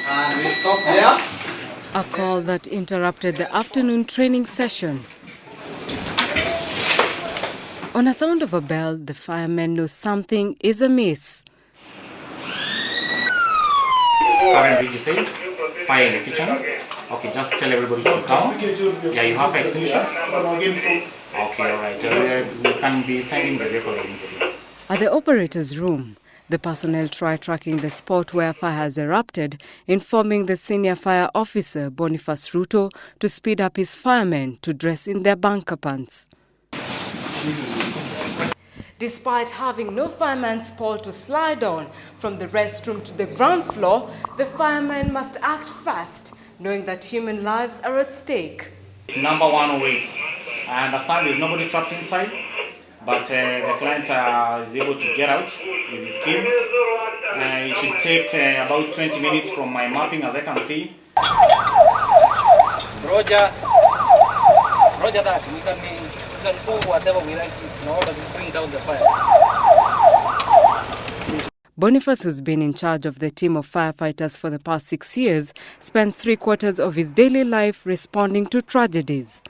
And we stop here. A call that interrupted the afternoon training session. On a sound of a bell, the firemen know something is amiss. Karen, did you say? Fire in the kitchen? Okay, just tell everybody to come. Yeah, you have extinguishers? Okay, alright. We can be sending the vehicle immediately. At the operator's room, the personnel try tracking the spot where fire has erupted, informing the senior fire officer, Boniface Ruto, to speed up his firemen to dress in their bunker pants. Despite having no fireman's pole to slide on from the restroom to the ground floor, the firemen must act fast, knowing that human lives are at stake. Number one, wait. I understand there's nobody trapped inside, but the client is able to get out with his kids. It should take about 20 minutes from my mapping, as I can see. Roger that. We can do whatever we like in order to bring down the fire. Boniface, who's been in charge of the team of firefighters for the past 6 years, spends 3/4 of his daily life responding to tragedies.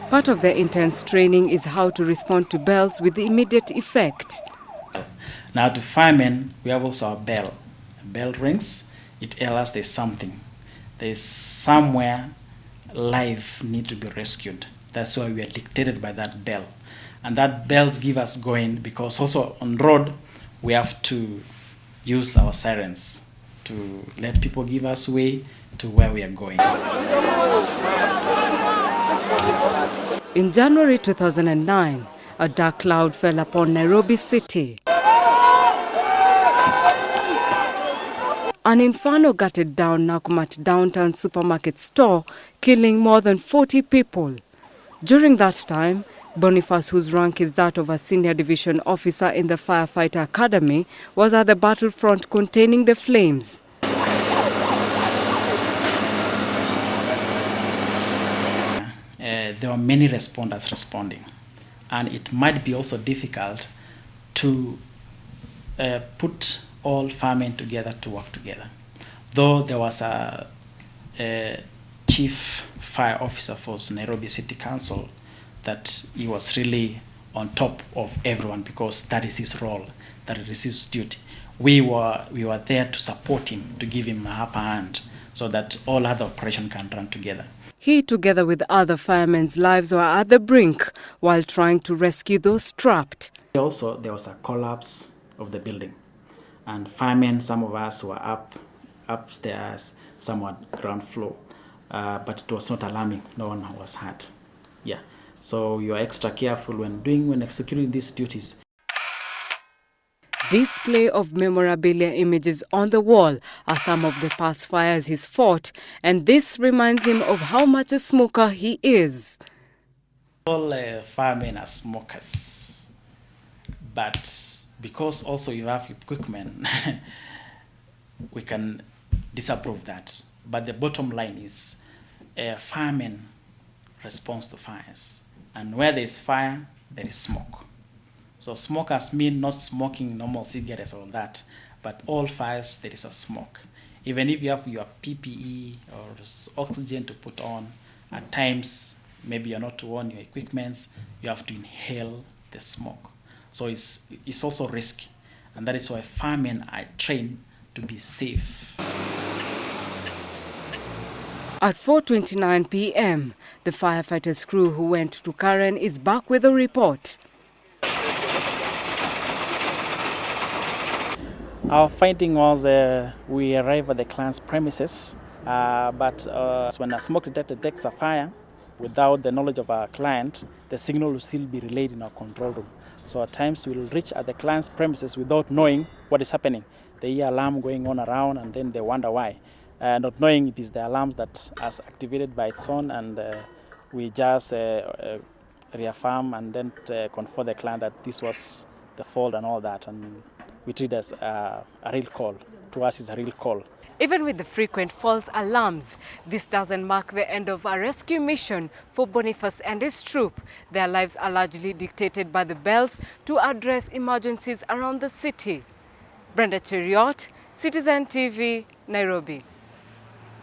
Part of their intense training is how to respond to bells with immediate effect. Now to firemen, we have also a bell. A bell rings, it tells us there's something. There's somewhere life need to be rescued. That's why we are dictated by that bell. And that bells give us going, because also on road, we have to use our sirens to let people give us way to where we are going. In January 2009, a dark cloud fell upon Nairobi city. An inferno gutted down Nakumatt downtown supermarket store, killing more than 40 people. During that time, Boniface, whose rank is that of a senior division officer in the Firefighter Academy, was at the battlefront containing the flames. There were many responders responding, and it might be also difficult to put all firemen together to work together. Though there was a chief fire officer for Nairobi City Council, that he was really on top of everyone because that is his role, that is his duty. We were there to support him, to give him an upper hand, so that all other operations can run together. He, together with other firemen's lives, were at the brink while trying to rescue those trapped. Also, there was a collapse of the building, and firemen, some of us were upstairs, some were ground floor, but it was not alarming. No one was hurt. Yeah, so you are extra careful when executing these duties. Display of memorabilia images on the wall are some of the past fires he's fought, and this reminds him of how much a smoker he is. All firemen are smokers, but because also you have equipment, we can disapprove that. But the bottom line is firemen respond to fires, and where there is fire, there is smoke. So smokers mean not smoking normal cigarettes or that, but all fires there is a smoke. Even if you have your PPE or oxygen to put on, at times maybe you're not to on your equipments, you have to inhale the smoke. So it's also risky, and that is why firemen are trained to be safe. At 4:29 p.m., the firefighters' crew who went to Karen is back with a report. Our finding was we arrived at the client's premises, but when a smoke detector detects a fire, without the knowledge of our client, the signal will still be relayed in our control room. So at times we'll reach at the client's premises without knowing what is happening. They hear alarm going on around and then they wonder why. Not knowing it is the alarms that is activated by its own, and we just reaffirm and then confirm the client that this was the fault and all that. And we treat it as a real call. To us, it's a real call. Even with the frequent false alarms, this doesn't mark the end of a rescue mission for Boniface and his troop. Their lives are largely dictated by the bells to address emergencies around the city. Brenda Cheriot, Citizen TV, Nairobi.